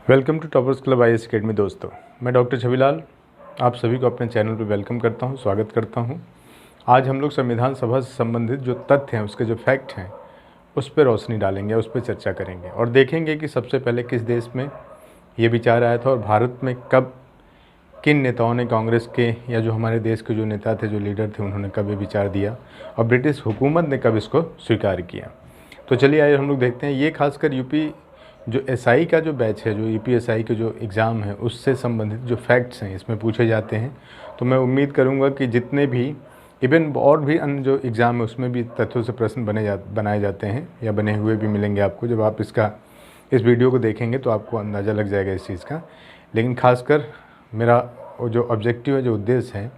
Welcome to toppers club IAS academy. दोस्तों, मैं doctor Chhabilal आप सभी को अपने चैनल पर वेलकम करता हूं, स्वागत करता हूं। आज हम लोग संविधान सभा से संबंधित जो तथ्य हैं, उसके जो फैक्ट हैं, उस पर रोशनी डालेंगे, उस पर चर्चा करेंगे और देखेंगे कि सबसे पहले किस देश में ये विचार आया था और भारत में कब किन नेताओं ने, कांग्रेस के या जो हमारे देश के जो नेता थे, जो लीडर थे, उन्होंने कब ये विचार दिया और ब्रिटिश हुकूमत ने कब इसको स्वीकार किया। तो चलिए आइए हम लोग देखते हैं। ये खासकर यूपी जो SI का जो बैच है, जो UPSI के जो एग्ज़ाम है, उससे संबंधित जो फैक्ट्स हैं इसमें पूछे जाते हैं। तो मैं उम्मीद करूंगा कि जितने भी इवन और भी अन्य जो एग्ज़ाम है उसमें भी तथ्यों से प्रश्न बनाए जाते हैं या बने हुए भी मिलेंगे आपको। जब आप इस वीडियो को देखेंगे तो आपको अंदाज़ा लग जाएगा इस चीज़ का। लेकिन खासकर मेरा वो जो ऑब्जेक्टिव है, जो उद्देश्य है,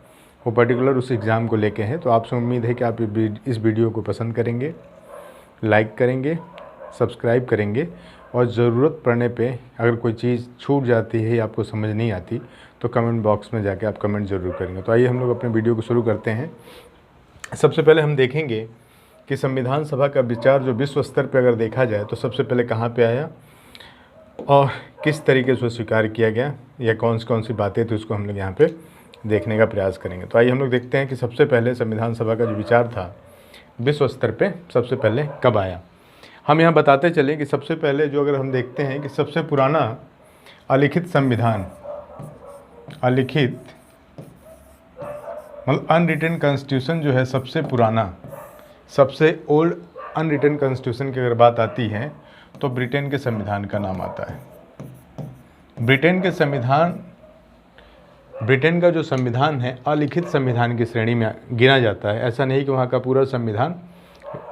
वो पर्टिकुलर उस एग्ज़ाम को लेके है। तो आपसे उम्मीद है कि आप इस वीडियो को पसंद करेंगे, लाइक करेंगे, सब्सक्राइब करेंगे और ज़रूरत पड़ने पे अगर कोई चीज़ छूट जाती है या आपको समझ नहीं आती तो कमेंट बॉक्स में जाके आप कमेंट ज़रूर करेंगे। तो आइए हम लोग अपने वीडियो को शुरू करते हैं। सबसे पहले हम देखेंगे कि संविधान सभा का विचार जो विश्व स्तर पे अगर देखा जाए तो सबसे पहले कहाँ पे आया और किस तरीके से स्वीकार किया गया या कौन सी बातें थी, उसको हम लोग यहाँ पे देखने का प्रयास करेंगे। तो आइए हम लोग देखते हैं कि सबसे पहले संविधान सभा का जो विचार था विश्व स्तर पे सबसे पहले कब आया। हम यहाँ बताते चले कि सबसे पहले जो अगर हम देखते हैं कि सबसे पुराना अलिखित संविधान, अलिखित मतलब अनरिटन कॉन्स्टिट्यूशन जो है, सबसे पुराना, सबसे ओल्ड अनरिटन कॉन्स्टिट्यूशन की अगर बात आती है तो ब्रिटेन के संविधान का नाम आता है। ब्रिटेन का जो संविधान है अलिखित संविधान की श्रेणी में गिना जाता है। ऐसा नहीं कि वहाँ का पूरा संविधान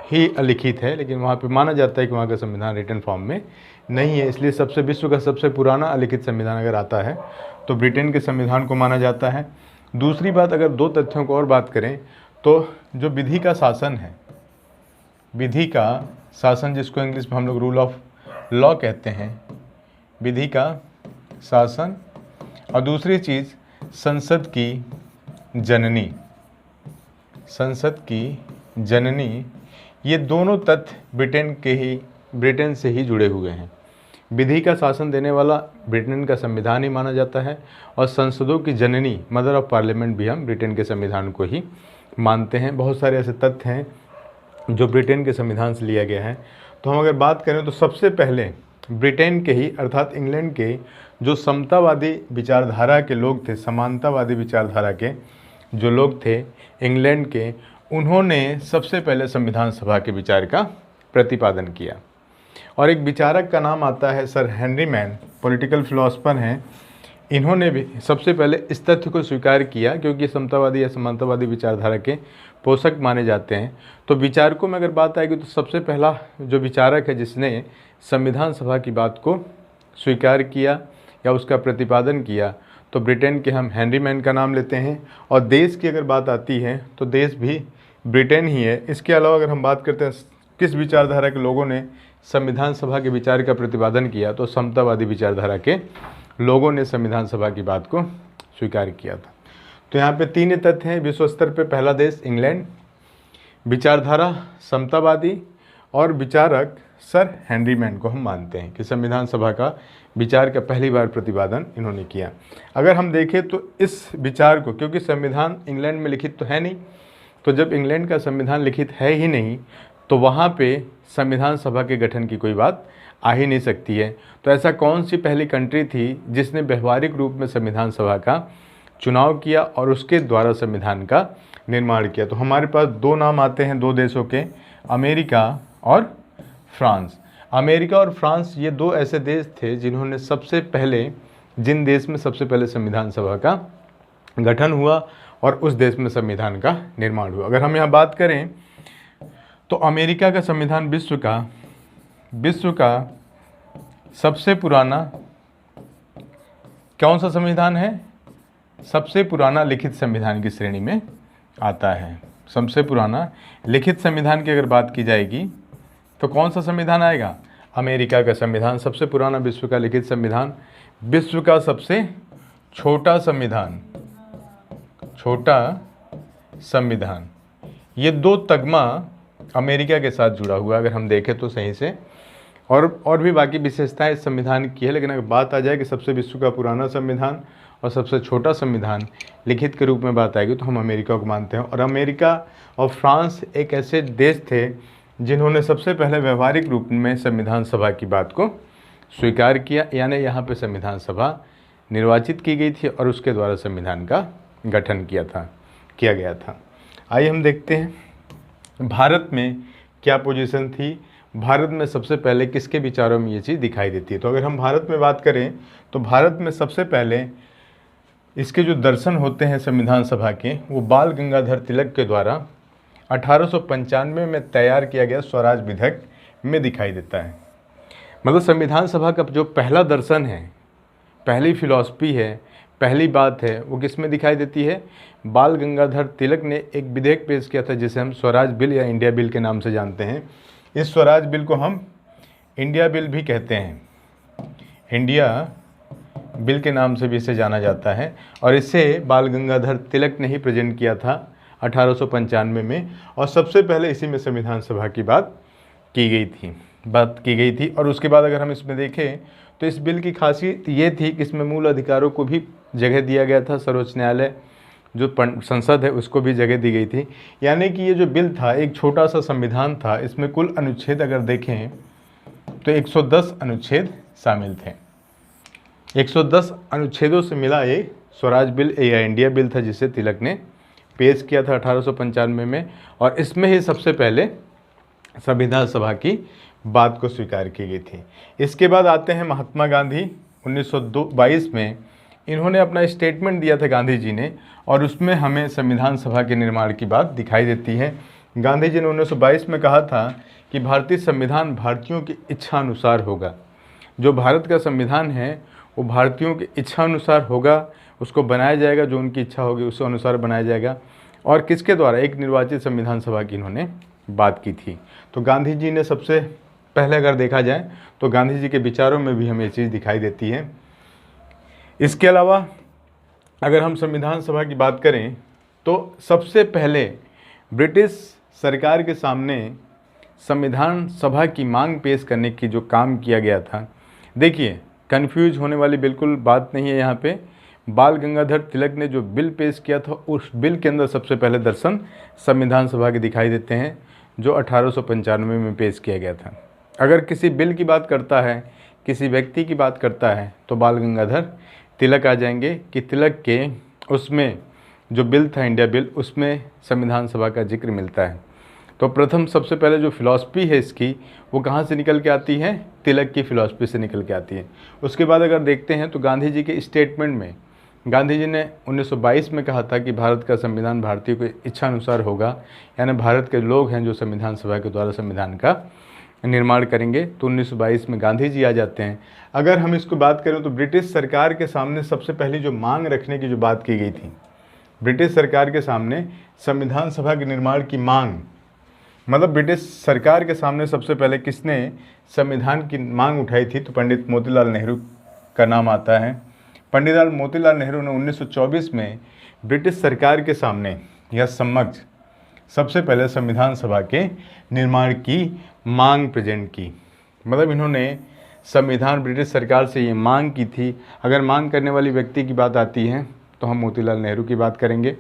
ही अलिखित है, लेकिन वहाँ पे माना जाता है कि वहाँ का संविधान रिटन फॉर्म में नहीं है। इसलिए विश्व का सबसे पुराना अलिखित संविधान अगर आता है तो ब्रिटेन के संविधान को माना जाता है। दूसरी बात, अगर दो तथ्यों को और बात करें तो जो विधि का शासन है, विधि का शासन जिसको इंग्लिश में हम लोग रूल ऑफ लॉ कहते हैं, विधि का शासन, और दूसरी चीज़ संसद की जननी, संसद की जननी, ये दोनों तथ्य ब्रिटेन से ही जुड़े हुए हैं। विधि का शासन देने वाला ब्रिटेन का संविधान ही माना जाता है और संसदों की जननी, मदर ऑफ पार्लियामेंट, भी हम ब्रिटेन के संविधान को ही मानते हैं। बहुत सारे ऐसे तथ्य हैं जो ब्रिटेन के संविधान से लिया गया है। तो हम अगर बात करें तो सबसे पहले ब्रिटेन के ही अर्थात इंग्लैंड के जो समतावादी विचारधारा के लोग थे, समानतावादी विचारधारा के जो लोग थे इंग्लैंड के, उन्होंने सबसे पहले संविधान सभा के विचार का प्रतिपादन किया। और एक विचारक का नाम आता है sir Henry man, political philosopher हैं। इन्होंने भी सबसे पहले इस तथ्य को स्वीकार किया, क्योंकि समतावादी या समानतावादी विचारधारा के पोषक माने जाते हैं। तो विचारकों में अगर बात आएगी तो सबसे पहला जो विचारक है जिसने संविधान सभा की बात को स्वीकार किया या उसका प्रतिपादन किया, तो ब्रिटेन के हम हेनरी मैन का नाम लेते हैं। और देश की अगर बात आती है तो देश भी ब्रिटेन ही है। इसके अलावा अगर हम बात करते हैं किस विचारधारा के लोगों ने संविधान सभा के विचार का प्रतिपादन किया, तो समतावादी विचारधारा के लोगों ने संविधान सभा की बात को स्वीकार किया था। तो यहाँ पे तीन तथ्य हैं। विश्व स्तर पे पहला देश इंग्लैंड, विचारधारा समतावादी, और विचारक सर हेनरी मैन को हम मानते हैं कि संविधान सभा का विचार का पहली बार प्रतिपादन इन्होंने किया। अगर हम देखें तो इस विचार को, क्योंकि संविधान इंग्लैंड में लिखित तो है नहीं, तो जब इंग्लैंड का संविधान लिखित है ही नहीं तो वहाँ पे संविधान सभा के गठन की कोई बात आ ही नहीं सकती है। तो ऐसा कौन सी पहली कंट्री थी जिसने व्यवहारिक रूप में संविधान सभा का चुनाव किया और उसके द्वारा संविधान का निर्माण किया? तो हमारे पास दो नाम आते हैं, दो देशों के, अमेरिका और फ्रांस। अमेरिका और फ्रांस ये दो ऐसे देश थे जिन्होंने जिन देश में सबसे पहले संविधान सभा का गठन हुआ और उस देश में संविधान का निर्माण हुआ। अगर हम यहाँ बात करें तो अमेरिका का संविधान विश्व का सबसे पुराना कौन सा संविधान है? सबसे पुराना लिखित संविधान की श्रेणी में आता है। सबसे पुराना लिखित संविधान की अगर बात की जाएगी तो कौन सा संविधान आएगा? अमेरिका का संविधान सबसे पुराना विश्व का लिखित संविधान। विश्व का सबसे छोटा संविधान, ये दो तगमा अमेरिका के साथ जुड़ा हुआ। अगर हम देखें तो सही से और भी बाकी विशेषताएं इस संविधान की है, लेकिन अगर बात आ जाए कि सबसे विश्व का पुराना संविधान और सबसे छोटा संविधान लिखित के रूप में बात आएगी तो हम अमेरिका को मानते हैं। और अमेरिका और फ्रांस एक ऐसे देश थे जिन्होंने सबसे पहले व्यवहारिक रूप में संविधान सभा की बात को स्वीकार किया, यानी यहाँ पे संविधान सभा निर्वाचित की गई थी और उसके द्वारा संविधान का गठन किया गया था। आइए हम देखते हैं भारत में क्या पोजीशन थी, भारत में सबसे पहले किसके विचारों में ये चीज़ दिखाई देती है। तो अगर हम भारत में बात करें तो भारत में सबसे पहले इसके जो दर्शन होते हैं संविधान सभा के, वो बाल गंगाधर तिलक के द्वारा 1895 में तैयार किया गया स्वराज विधेयक में दिखाई देता है। मतलब संविधान सभा का जो पहला दर्शन है, पहली फिलॉसफी है, पहली बात है, वो किस में दिखाई देती है। बाल गंगाधर तिलक ने एक विधेयक पेश किया था जिसे हम स्वराज बिल या इंडिया बिल के नाम से जानते हैं। इस स्वराज बिल को हम इंडिया बिल भी कहते हैं, इंडिया बिल के नाम से भी इसे जाना जाता है। और इसे बाल गंगाधर तिलक ने ही प्रेजेंट किया था 1895 में, और सबसे पहले इसी में संविधान सभा की बात की गई थी। और उसके बाद अगर हम इसमें देखें तो इस बिल की खासियत ये थी कि इसमें मूल अधिकारों को भी जगह दिया गया था, सर्वोच्च न्यायालय जो संसद है उसको भी जगह दी गई थी। यानी कि ये जो बिल था एक छोटा सा संविधान था, इसमें कुल अनुच्छेद अगर देखें तो 110 अनुच्छेद शामिल थे। 110 अनुच्छेदों से मिला ये स्वराज बिल या इंडिया बिल था जिसे तिलक ने पेश किया था 1895 में, और इसमें ही सबसे पहले संविधान सभा की बात को स्वीकार की गई थी। इसके बाद आते हैं महात्मा गांधी। 1922 में इन्होंने अपना स्टेटमेंट दिया था गांधी जी ने, और उसमें हमें संविधान सभा के निर्माण की बात दिखाई देती है। गांधी जी ने 1922 में कहा था कि भारतीय संविधान भारतीयों की इच्छा अनुसार होगा। जो भारत का संविधान है वो भारतीयों की इच्छा अनुसार होगा, उसको बनाया जाएगा, जो उनकी इच्छा होगी उस अनुसार बनाया जाएगा। और किसके द्वारा, एक निर्वाचित संविधान सभा की इन्होंने बात की थी। तो गांधी जी ने सबसे पहले अगर देखा जाए तो गांधी जी के विचारों में भी हमें ये चीज़ दिखाई देती है। इसके अलावा अगर हम संविधान सभा की बात करें तो सबसे पहले ब्रिटिश सरकार के सामने संविधान सभा की मांग पेश करने की जो काम किया गया था, देखिए कंफ्यूज होने वाली बिल्कुल बात नहीं है यहाँ पे। बाल गंगाधर तिलक ने जो बिल पेश किया था उस बिल के अंदर सबसे पहले दर्शन संविधान सभा के दिखाई देते हैं जो 1895 में पेश किया गया था। अगर किसी बिल की बात करता है, किसी व्यक्ति की बात करता है तो बाल गंगाधर तिलक आ जाएंगे कि तिलक के उसमें जो बिल था इंडिया बिल, उसमें संविधान सभा का जिक्र मिलता है। तो प्रथम सबसे पहले जो फिलॉसफी है इसकी वो कहाँ से निकल के आती है, तिलक की फिलॉसफी से निकल के आती है। उसके बाद अगर देखते हैं तो गांधी जी के स्टेटमेंट में गांधी जी ने 1922 में कहा था कि भारत का संविधान भारतीयों की इच्छा अनुसार होगा, यानी भारत के लोग हैं जो संविधान सभा के द्वारा संविधान का निर्माण करेंगे। तो 1922 में गांधी जी आ जाते हैं। अगर हम इसको बात करें तो ब्रिटिश सरकार के सामने सबसे पहली जो मांग रखने की जो बात की गई थी, ब्रिटिश सरकार के सामने संविधान सभा के निर्माण की मांग, मतलब ब्रिटिश सरकार के सामने सबसे पहले किसने संविधान की मांग उठाई थी, तो पंडित मोतीलाल नेहरू का नाम आता है। पंडित मोतीलाल नेहरू ने 1924 में ब्रिटिश सरकार के सामने या समक्ष सबसे पहले संविधान सभा के निर्माण की मांग प्रेजेंट की। मतलब इन्होंने संविधान ब्रिटिश सरकार से ये मांग की थी। अगर मांग करने वाली व्यक्ति की बात आती है तो हम मोतीलाल नेहरू की बात करेंगे।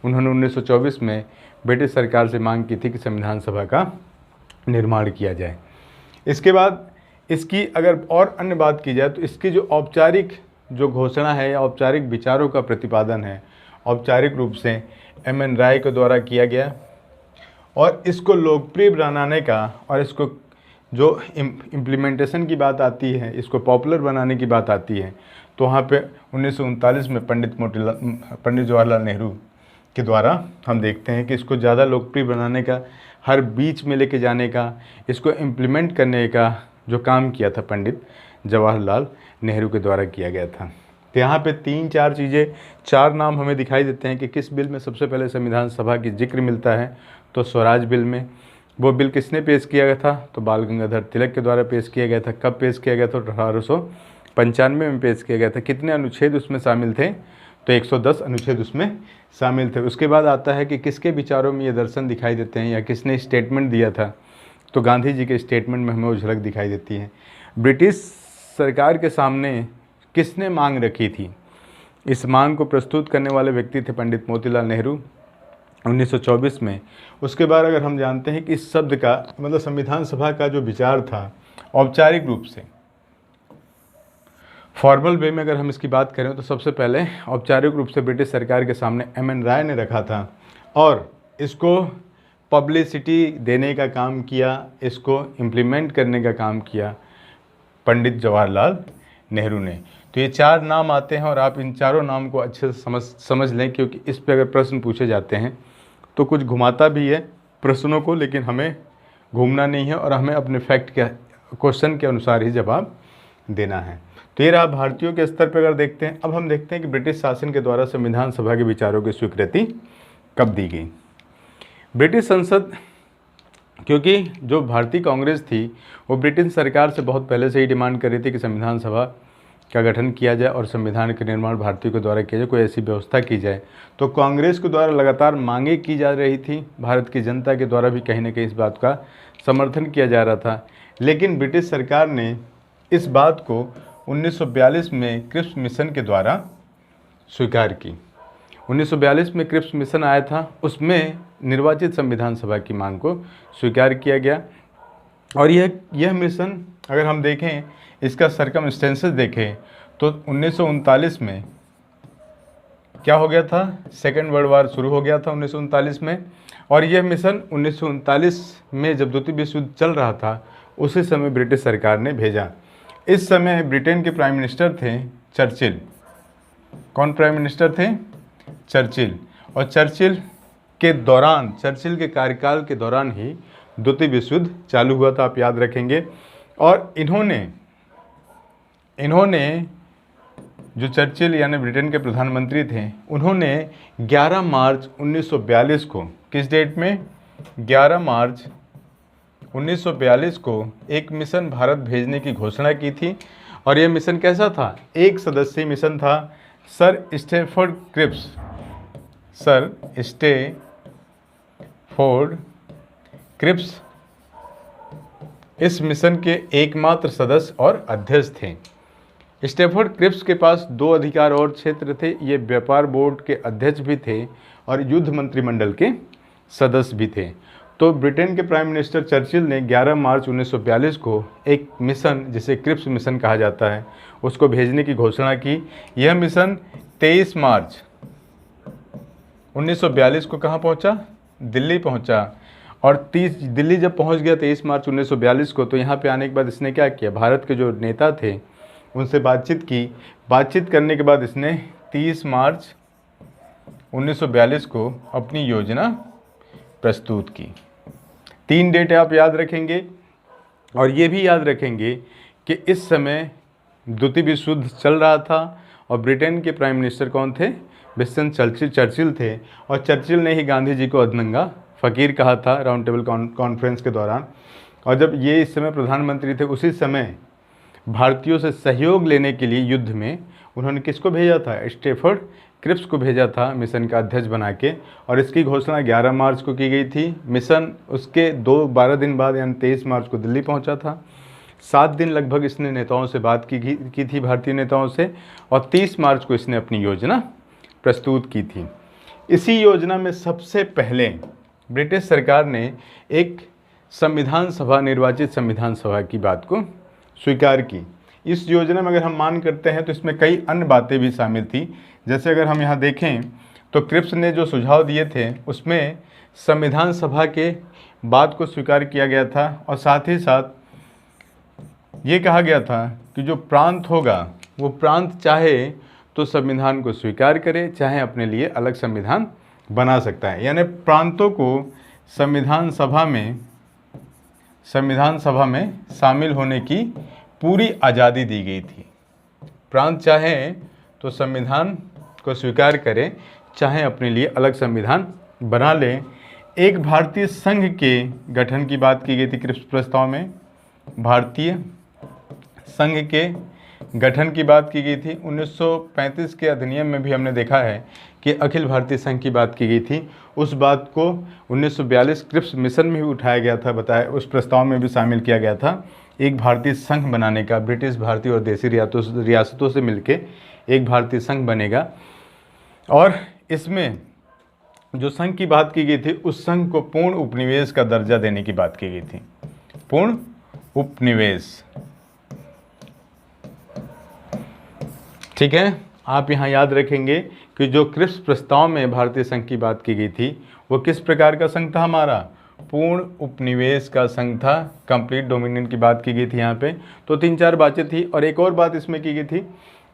उन्होंने 1924 में ब्रिटिश सरकार से मांग की थी कि संविधान सभा का निर्माण किया जाए। इसके बाद इसकी अगर और अन्य बात की जाए तो इसकी जो औपचारिक जो घोषणा है या औपचारिक विचारों का प्रतिपादन है औपचारिक रूप से एम.एन. राय के द्वारा किया गया, और इसको लोकप्रिय बनाने का और इसको जो इम्प्लीमेंटेशन की बात आती है, इसको पॉपुलर बनाने की बात आती है, तो वहाँ पे 1939 में पंडित जवाहरलाल नेहरू के द्वारा हम देखते हैं कि इसको ज़्यादा लोकप्रिय बनाने का, हर बीच में लेके जाने का, इसको इम्प्लीमेंट करने का जो काम किया था पंडित जवाहरलाल नेहरू के द्वारा किया गया था। तो यहाँ पे 3-4 चीज़ें, 4 नाम हमें दिखाई देते हैं कि किस बिल में सबसे पहले संविधान सभा की जिक्र मिलता है। तो स्वराज बिल में, वो बिल किसने पेश किया गया था, तो बाल गंगाधर तिलक के द्वारा पेश किया गया था। कब पेश किया गया था, 1895 में पेश किया गया था। कितने अनुच्छेद उसमें शामिल थे, तो 110 अनुच्छेद उसमें शामिल थे। उसके बाद आता है कि किसके विचारों में ये दर्शन दिखाई देते हैं या किसने स्टेटमेंट दिया था, तो गांधी जी के स्टेटमेंट में हमें वो झलक दिखाई देती है। ब्रिटिश सरकार के सामने किसने मांग रखी थी? इस मांग को प्रस्तुत करने वाले व्यक्ति थे पंडित मोतीलाल नेहरू 1924 में। उसके बाद अगर हम जानते हैं कि इस शब्द का मतलब संविधान सभा का जो विचार था औपचारिक रूप से, फॉर्मल वे में अगर हम इसकी बात करें तो सबसे पहले औपचारिक रूप से ब्रिटिश सरकार के सामने एम.एन. राय ने रखा था और इसको पब्लिसिटी देने का काम किया, इसको इम्प्लीमेंट करने का काम किया पंडित जवाहरलाल नेहरू ने। तो ये 4 नाम आते हैं और आप इन चारों नाम को अच्छे से समझ लें, क्योंकि इस पे अगर प्रश्न पूछे जाते हैं तो कुछ घुमाता भी है प्रश्नों को, लेकिन हमें घूमना नहीं है और हमें अपने फैक्ट के क्वेश्चन के अनुसार ही जवाब देना है। तो ये रहा भारतीयों के स्तर पर अगर देखते हैं। अब हम देखते हैं कि ब्रिटिश शासन के द्वारा संविधान सभा के विचारों की स्वीकृति कब दी गई। ब्रिटिश संसद, क्योंकि जो भारतीय कांग्रेस थी वो ब्रिटिश सरकार से बहुत पहले से ही डिमांड कर रही थी कि संविधान सभा का गठन किया जाए और संविधान के निर्माण भारतीयों के द्वारा किया जाए, कोई ऐसी व्यवस्था की जाए। तो कांग्रेस के द्वारा लगातार मांगे की जा रही थी, भारत की जनता के द्वारा भी कहीं ना कहीं इस बात का समर्थन किया जा रहा था। लेकिन ब्रिटिश सरकार ने इस बात को 1942 में क्रिप्स मिशन के द्वारा स्वीकार की। 1942 में क्रिप्स मिशन आया था, उसमें निर्वाचित संविधान सभा की मांग को स्वीकार किया गया। और यह मिशन अगर हम देखें, इसका सरकमस्टेंसेस देखें तो 1939 में क्या हो गया था, सेकेंड वर्ल्ड वार शुरू हो गया था 1939 में। और यह मिशन 1939 में जब द्वितीय विश्व युद्ध चल रहा था उसी समय ब्रिटिश सरकार ने भेजा। इस समय ब्रिटेन के प्राइम मिनिस्टर थे चर्चिल। कौन प्राइम मिनिस्टर थे? चर्चिल। और चर्चिल के कार्यकाल के दौरान ही द्वितीय विश्व युद्ध चालू हुआ था, आप याद रखेंगे। और इन्होंने जो चर्चिल यानी ब्रिटेन के प्रधानमंत्री थे, उन्होंने 11 मार्च 1942 को, किस डेट में? 11 मार्च 1942 को एक मिशन भारत भेजने की घोषणा की थी। और यह मिशन कैसा था? एक सदस्यीय मिशन था। सर स्टैफोर्ड क्रिप्स इस मिशन के एकमात्र सदस्य और अध्यक्ष थे। स्टैफोर्ड क्रिप्स के पास 2 अधिकार और क्षेत्र थे। ये व्यापार बोर्ड के अध्यक्ष भी थे और युद्ध मंत्रिमंडल के सदस्य भी थे। तो ब्रिटेन के प्राइम मिनिस्टर चर्चिल ने 11 मार्च 1942 को एक मिशन, जिसे क्रिप्स मिशन कहा जाता है, उसको भेजने की घोषणा की। यह मिशन 23 मार्च 1942 को कहाँ पहुँचा? दिल्ली पहुँचा। और दिल्ली जब पहुँच गया 23 मार्च 1942 को, तो यहाँ पे आने के बाद इसने क्या किया? भारत के जो नेता थे उनसे बातचीत की। बातचीत करने के बाद इसने 30 मार्च 1942 को अपनी योजना प्रस्तुत की। 3 डेट आप याद रखेंगे और ये भी याद रखेंगे कि इस समय द्वितीय विश्व युद्ध चल रहा था और ब्रिटेन के प्राइम मिनिस्टर कौन थे? विंस्टन चर्चिल थे। और चर्चिल ने ही गांधी जी को अधनंगा फ़कीर कहा था राउंड टेबल कॉन्फ्रेंस के दौरान। और जब ये इस समय प्रधानमंत्री थे, उसी समय भारतीयों से सहयोग लेने के लिए युद्ध में उन्होंने किसको भेजा था? स्टैफोर्ड क्रिप्स को भेजा था मिशन का अध्यक्ष बना के। और इसकी घोषणा 11 मार्च को की गई थी। मिशन उसके 12 दिन बाद यानी 23 मार्च को दिल्ली पहुंचा था। 7 दिन लगभग इसने नेताओं से बात की थी, भारतीय नेताओं से। और 30 मार्च को इसने अपनी योजना प्रस्तुत की थी। इसी योजना में सबसे पहले ब्रिटिश सरकार ने एक निर्वाचित संविधान सभा की बात को स्वीकार की। इस योजना में अगर हम मान करते हैं तो इसमें कई अन्य बातें भी शामिल थी। जैसे अगर हम यहाँ देखें तो क्रिप्स ने जो सुझाव दिए थे उसमें संविधान सभा के बात को स्वीकार किया गया था। और साथ ही साथ ये कहा गया था कि जो प्रांत होगा वो प्रांत चाहे तो संविधान को स्वीकार करे, चाहे अपने लिए अलग संविधान बना सकता है। यानी प्रांतों को संविधान सभा में शामिल होने की पूरी आज़ादी दी गई थी। प्रांत चाहे तो संविधान को स्वीकार करें, चाहे अपने लिए अलग संविधान बना लें। एक भारतीय संघ के गठन की बात की गई थी क्रिप्स प्रस्ताव में। भारतीय संघ के गठन की बात की गई थी। 1935 के अधिनियम में भी हमने देखा है कि अखिल भारतीय संघ की बात की गई थी। उस बात को 1942 क्रिप्स मिशन में भी उठाया गया था, बताया, उस प्रस्ताव में भी शामिल किया गया था एक भारतीय संघ बनाने का। ब्रिटिश, भारतीय और देसी रियासतों से मिलके एक भारतीय संघ बनेगा। और इसमें जो संघ की बात की गई थी, उस संघ को पूर्ण उपनिवेश का दर्जा देने की बात की गई थी। पूर्ण उपनिवेश, ठीक है। आप यहाँ याद रखेंगे कि जो क्रिप्स प्रस्ताव में भारतीय संघ की बात की गई थी, वो किस प्रकार का संघ था हमारा? पूर्ण उपनिवेश का संघ था। कंप्लीट डोमिनियन की बात की गई थी यहाँ पे। तो 3-4 बातें थी। और एक और बात इसमें की गई थी,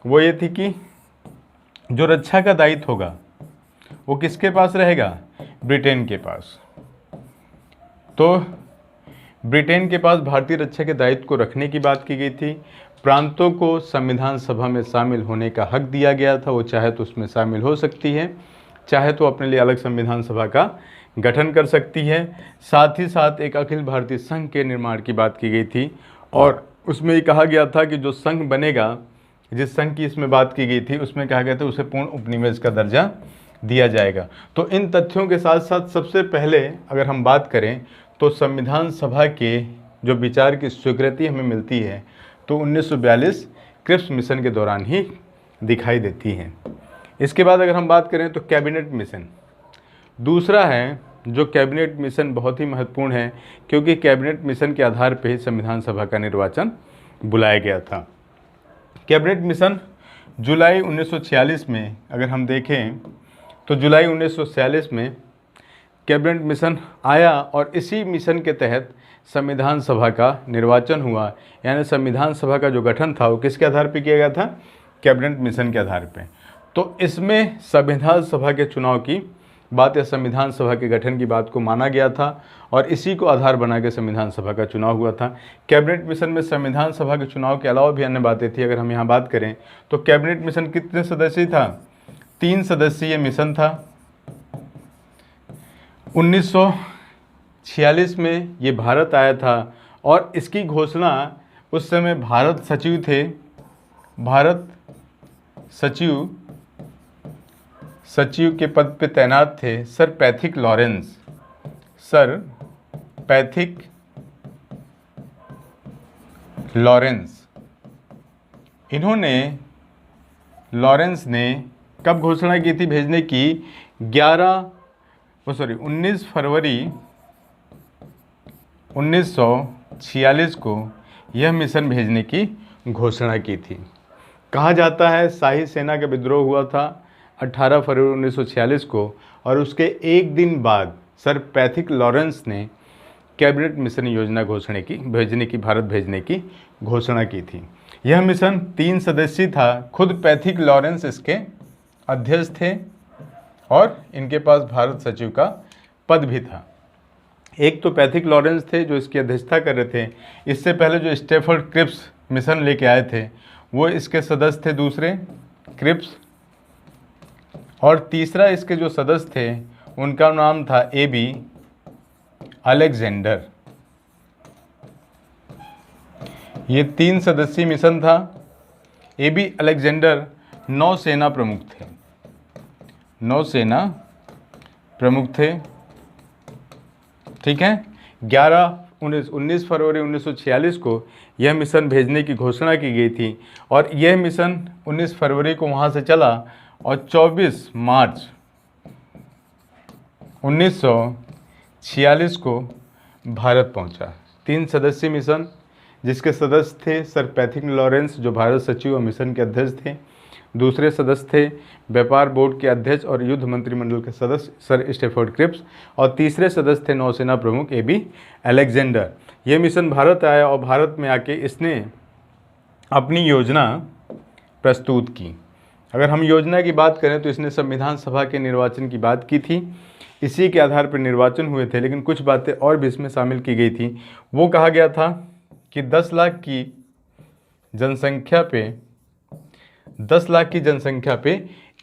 वो ये थी कि जो रक्षा का दायित्व होगा वो किसके पास रहेगा? ब्रिटेन के पास। तो ब्रिटेन के पास भारतीय रक्षा के दायित्व को रखने की बात की गई थी। प्रांतों को संविधान सभा में शामिल होने का हक दिया गया था। वो चाहे तो उसमें शामिल हो सकती है, चाहे तो अपने लिए अलग संविधान सभा का गठन कर सकती है। साथ ही साथ एक अखिल भारतीय संघ के निर्माण की बात की गई थी। और उसमें ये कहा गया था कि जो संघ बनेगा, जिस संघ की इसमें बात की गई थी, उसमें कहा गया था उसे पूर्ण उपनिवेश का दर्जा दिया जाएगा। तो इन तथ्यों के साथ साथ सबसे पहले अगर हम बात करें तो संविधान सभा के जो विचार की स्वीकृति हमें मिलती है तो 1942 क्रिप्स मिशन के दौरान ही दिखाई देती है। इसके बाद अगर हम बात करें तो कैबिनेट मिशन दूसरा है। जो कैबिनेट मिशन बहुत ही महत्वपूर्ण है, क्योंकि कैबिनेट मिशन के आधार पर ही संविधान सभा का निर्वाचन बुलाया गया था। कैबिनेट मिशन जुलाई 1946 में अगर हम देखें तो जुलाई 1946 में कैबिनेट मिशन आया और इसी मिशन के तहत संविधान सभा का निर्वाचन हुआ। यानी संविधान सभा का जो गठन था वो किसके आधार पर किया गया था? कैबिनेट मिशन के आधार पर। तो इसमें संविधान सभा के चुनाव की बात या संविधान सभा के गठन की बात को माना गया था और इसी को आधार बना के संविधान सभा का चुनाव हुआ था। कैबिनेट मिशन में संविधान सभा के चुनाव के अलावा भी अन्य बातें थी। अगर हम यहाँ बात करें तो कैबिनेट मिशन कितने सदस्य था? 3 सदस्यीय मिशन था। 1946 में ये भारत आया था और इसकी घोषणा उस समय भारत सचिव थे, भारत सचिव के पद पे तैनात थे सर पैथिक लॉरेंस। लॉरेंस ने कब घोषणा की थी भेजने की? 19 फरवरी 1946 को यह मिशन भेजने की घोषणा की थी। कहा जाता है शाही सेना का विद्रोह हुआ था 18 फरवरी 1946 को और उसके एक दिन बाद सर पैथिक लॉरेंस ने कैबिनेट मिशन योजना भारत भेजने की घोषणा की थी। यह मिशन 3 सदस्यीय था। खुद पैथिक लॉरेंस इसके अध्यक्ष थे और इनके पास भारत सचिव का पद भी था। एक तो पैथिक लॉरेंस थे जो इसकी अध्यक्षता कर रहे थे। इससे पहले जो स्टैफर्ड क्रिप्स मिशन लेके आए थे वो इसके सदस्य थे दूसरे क्रिप्स। और तीसरा इसके जो सदस्य थे उनका नाम था AB अलेक्जेंडर। ये 3 सदस्यीय मिशन था। AB अलेक्जेंडर नौसेना प्रमुख थे, ठीक है। 19 फरवरी 1946 को यह मिशन भेजने की घोषणा की गई थी और यह मिशन 19 फरवरी को वहाँ से चला और 24 मार्च 1946 को भारत पहुँचा। 3 सदस्यीय मिशन जिसके सदस्य थे सर पैथिक लॉरेंस जो भारत सचिव और मिशन के अध्यक्ष थे। दूसरे सदस्य थे व्यापार बोर्ड के अध्यक्ष और युद्ध मंत्रिमंडल के सदस्य सर स्टैफर्ड क्रिप्स और तीसरे सदस्य थे नौसेना प्रमुख AB अलेक्जेंडर। यह मिशन भारत आया और भारत में आके इसने अपनी योजना प्रस्तुत की। अगर हम योजना की बात करें तो इसने संविधान सभा के निर्वाचन की बात की थी। इसी के आधार पर निर्वाचन हुए थे, लेकिन कुछ बातें और भी इसमें शामिल की गई थी। वो कहा गया था कि 10 लाख की जनसंख्या पे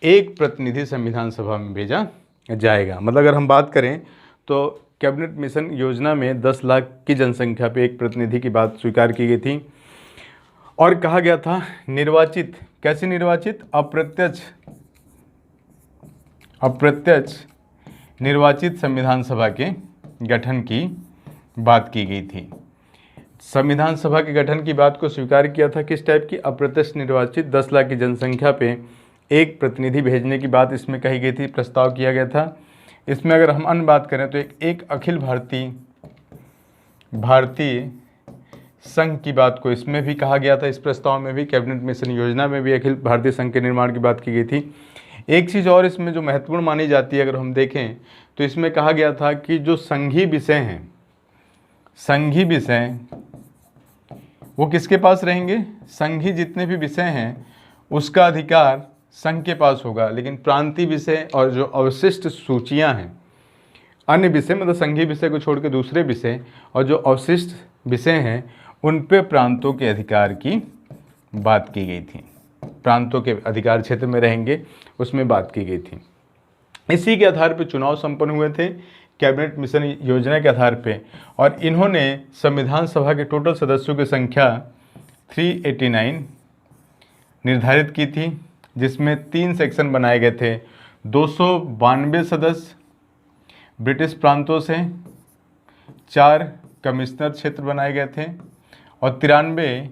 एक प्रतिनिधि संविधान सभा में भेजा जाएगा। मतलब अगर हम बात करें तो कैबिनेट मिशन योजना में 10 लाख की जनसंख्या पे एक प्रतिनिधि की बात स्वीकार की गई थी। और कहा गया था निर्वाचित, कैसे निर्वाचित, अप्रत्यक्ष निर्वाचित संविधान सभा के गठन की बात की गई थी। संविधान सभा के गठन की बात को स्वीकार किया था किस टाइप की, अप्रत्यक्ष निर्वाचित 10 लाख की जनसंख्या पे एक प्रतिनिधि भेजने की बात इसमें कही गई थी, प्रस्ताव किया गया था। इसमें अगर हम अन्य बात करें तो एक अखिल भारतीय संघ की बात को इसमें भी कहा गया था। इस प्रस्ताव में भी, कैबिनेट मिशन योजना में भी अखिल भारतीय संघ के निर्माण की बात की गई थी। एक चीज़ और इसमें जो महत्वपूर्ण मानी जाती है, अगर हम देखें तो इसमें कहा गया था कि जो संघीय विषय हैं, संघीय विषय वो किसके पास रहेंगे, संघीय जितने भी विषय हैं उसका अधिकार संघ के पास होगा, लेकिन प्रांतीय विषय और जो अवशिष्ट सूचियां हैं, अन्य विषय मतलब संघीय विषय को छोड़ के दूसरे विषय और जो अवशिष्ट विषय हैं उन पे प्रांतों के अधिकार की बात की गई थी, प्रांतों के अधिकार क्षेत्र में रहेंगे उसमें बात की गई थी। इसी के आधार पर चुनाव संपन्न हुए थे कैबिनेट मिशन योजना के आधार पे, और इन्होंने संविधान सभा के टोटल सदस्यों की संख्या 389 निर्धारित की थी, जिसमें 3 सेक्शन बनाए गए थे। 292 सदस्य ब्रिटिश प्रांतों से, 4 कमिश्नर क्षेत्र बनाए गए थे और 93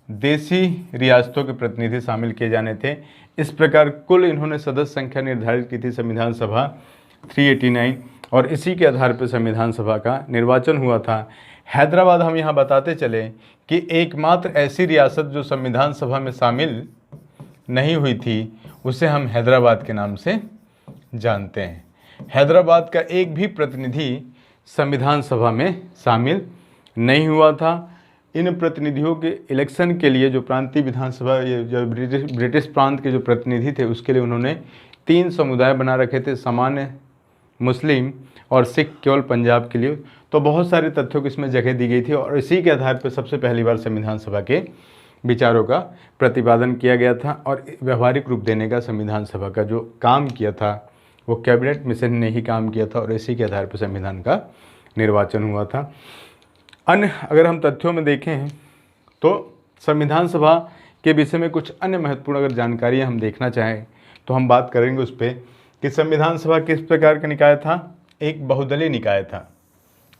देसी रियासतों के प्रतिनिधि शामिल किए जाने थे। इस प्रकार कुल इन्होंने सदस्य संख्या निर्धारित की थी संविधान सभा 389, और इसी के आधार पर संविधान सभा का निर्वाचन हुआ था। हैदराबाद हम यहाँ बताते चले कि एकमात्र ऐसी रियासत जो संविधान सभा में शामिल नहीं हुई थी, उसे हम हैदराबाद के नाम से जानते हैं। हैदराबाद का एक भी प्रतिनिधि संविधान सभा में शामिल नहीं हुआ था। इन प्रतिनिधियों के इलेक्शन के लिए जो प्रांतीय विधानसभा, जो ब्रिटिश प्रांत के जो प्रतिनिधि थे, उसके लिए उन्होंने 3 समुदाय बना रखे थे, सामान्य, मुस्लिम और सिख, केवल पंजाब के लिए। तो बहुत सारे तथ्यों को इसमें जगह दी गई थी और इसी के आधार पर सबसे पहली बार संविधान सभा के विचारों का प्रतिपादन किया गया था और व्यवहारिक रूप देने का संविधान सभा का जो काम किया था वो कैबिनेट मिशन ने ही काम किया था और इसी के आधार पर संविधान का निर्वाचन हुआ था। अन्य अगर हम तथ्यों में देखें तो संविधान सभा के विषय में कुछ अन्य महत्वपूर्ण अगर जानकारियाँ हम देखना चाहें तो हम बात करेंगे उस पर कि संविधान सभा किस प्रकार का निकाय था। एक बहुदलीय निकाय था।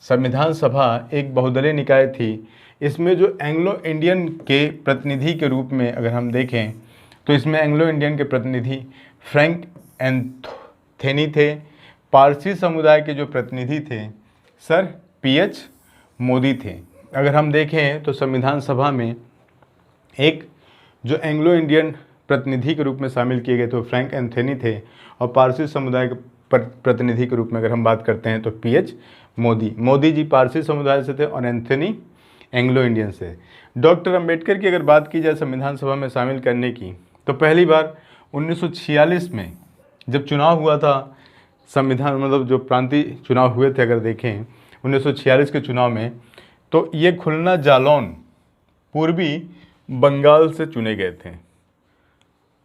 संविधान सभा एक बहुदलीय निकाय थी। इसमें जो एंग्लो इंडियन के प्रतिनिधि के रूप में अगर हम देखें तो इसमें एंग्लो इंडियन के प्रतिनिधि फ्रैंक एंथोनी थे। पारसी समुदाय के जो प्रतिनिधि थे सर PH मोदी थे। अगर हम देखें तो संविधान सभा में एक जो एंग्लो इंडियन प्रतिनिधि के रूप में शामिल किए गए तो फ्रैंक एंथोनी थे और पारसी समुदाय के प्रतिनिधि के रूप में अगर हम बात करते हैं तो PH मोदी जी पारसी समुदाय से थे और एंथोनी एंग्लो इंडियन से। डॉक्टर अंबेडकर की अगर बात की जाए संविधान सभा में शामिल करने की तो पहली बार 1946 में जब चुनाव हुआ था, संविधान मतलब जो प्रांतीय चुनाव हुए थे अगर देखें 1946 के चुनाव में, तो ये खुलना जालौन पूर्वी बंगाल से चुने गए थे।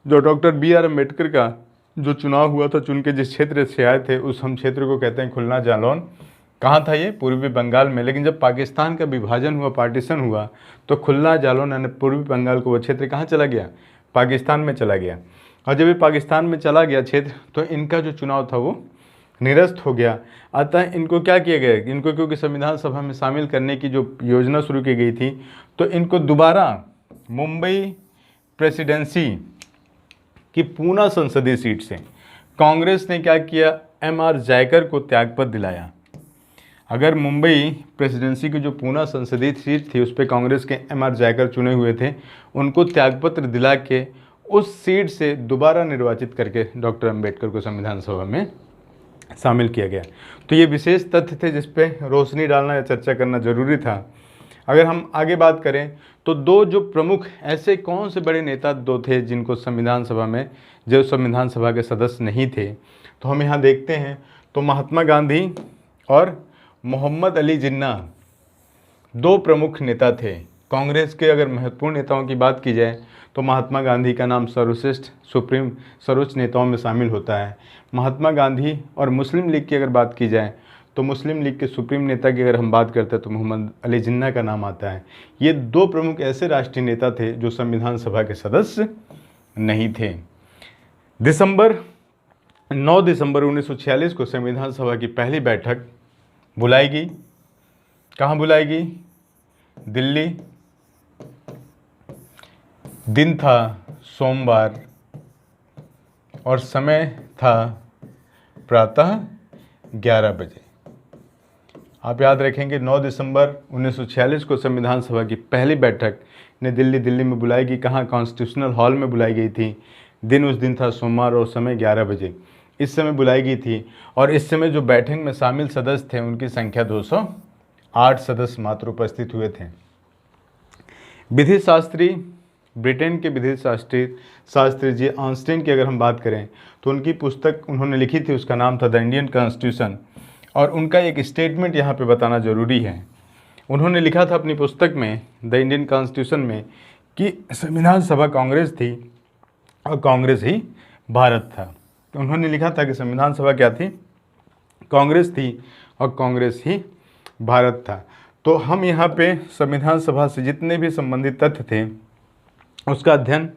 जो डॉक्टर BR अम्बेडकर का जो चुनाव हुआ था, चुन के जिस क्षेत्र से आए थे उस हम क्षेत्र को कहते हैं खुलना जालौन। कहाँ था ये? पूर्वी बंगाल में। लेकिन जब पाकिस्तान का विभाजन हुआ, पार्टीशन हुआ, तो खुलना जालौन यानी पूर्वी बंगाल को वो क्षेत्र कहाँ चला गया? पाकिस्तान में चला गया। और जब ये पाकिस्तान में चला गया क्षेत्र तो इनका जो चुनाव था वो निरस्त हो गया। अतः इनको क्या किया गया? इनको क्योंकि संविधान सभा में शामिल करने की जो योजना शुरू की गई थी तो इनको दोबारा मुंबई प्रेसिडेंसी की पूना संसदीय सीट से कांग्रेस ने क्या किया? MR जयकर को त्यागपत्र दिलाया। अगर मुंबई प्रेसिडेंसी की जो पूना संसदीय सीट थी उस पर कांग्रेस के MR जयकर चुने हुए थे, उनको त्यागपत्र दिला के उस सीट से दोबारा निर्वाचित करके डॉक्टर अंबेडकर को संविधान सभा में शामिल किया गया। तो ये विशेष तथ्य थे जिस पे रोशनी डालना या चर्चा करना जरूरी था। अगर हम आगे बात करें तो दो जो प्रमुख ऐसे कौन से बड़े नेता दो थे जिनको संविधान सभा में, जो संविधान सभा के सदस्य नहीं थे, तो हम यहाँ देखते हैं तो महात्मा गांधी और मोहम्मद अली जिन्ना दो प्रमुख नेता थे। कांग्रेस के अगर महत्वपूर्ण नेताओं की बात की जाए तो महात्मा गांधी का नाम सर्वश्रेष्ठ सर्वोच्च नेताओं में शामिल होता है। महात्मा गांधी और मुस्लिम लीग की अगर बात की जाए तो मुस्लिम लीग के सुप्रीम नेता की अगर हम बात करते हैं तो मोहम्मद अली जिन्ना का नाम आता है। ये 2 प्रमुख ऐसे राष्ट्रीय नेता थे जो संविधान सभा के सदस्य नहीं थे। 9 दिसंबर 1946 को संविधान सभा की पहली बैठक बुलाई गई। कहाँ बुलाई गई? दिल्ली। दिन था सोमवार और समय था प्रातः 11 बजे। आप याद रखेंगे 9 दिसंबर 1946 को संविधान सभा की पहली बैठक ने दिल्ली में बुलाई गई। कहाँ? कॉन्स्टिट्यूशनल हॉल में बुलाई गई थी। दिन उस दिन था सोमवार और समय 11 बजे इस समय बुलाई गई थी। और इस समय जो बैठक में शामिल सदस्य थे उनकी संख्या 208 सदस्य मात्र उपस्थित हुए थे। विधि शास्त्री, ब्रिटेन के विधि शास्त्री जी ऑस्टिन की अगर हम बात करें तो उनकी पुस्तक उन्होंने लिखी थी, उसका नाम था द इंडियन कॉन्स्टिट्यूशन। और उनका एक स्टेटमेंट यहाँ पे बताना ज़रूरी है। उन्होंने लिखा था अपनी पुस्तक में द इंडियन कॉन्स्टिट्यूशन में कि संविधान सभा कांग्रेस थी और कांग्रेस ही भारत था। तो उन्होंने लिखा था कि संविधान सभा क्या थी? कांग्रेस थी और कांग्रेस ही भारत था। तो हम यहाँ पे संविधान सभा से जितने भी संबंधित तथ्य थे उसका अध्ययन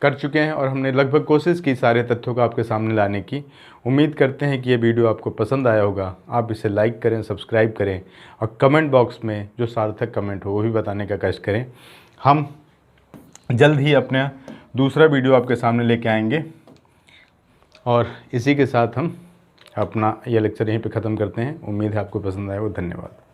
कर चुके हैं और हमने लगभग कोशिश की सारे तथ्यों को आपके सामने लाने की। उम्मीद करते हैं कि ये वीडियो आपको पसंद आया होगा। आप इसे लाइक करें, सब्सक्राइब करें और कमेंट बॉक्स में जो सार्थक कमेंट हो वो भी बताने का कष्ट करें। हम जल्द ही अपना दूसरा वीडियो आपके सामने लेके आएंगे और इसी के साथ हम अपना यह लेक्चर यहीं पे ख़त्म करते हैं। उम्मीद है आपको पसंद आया हो। धन्यवाद।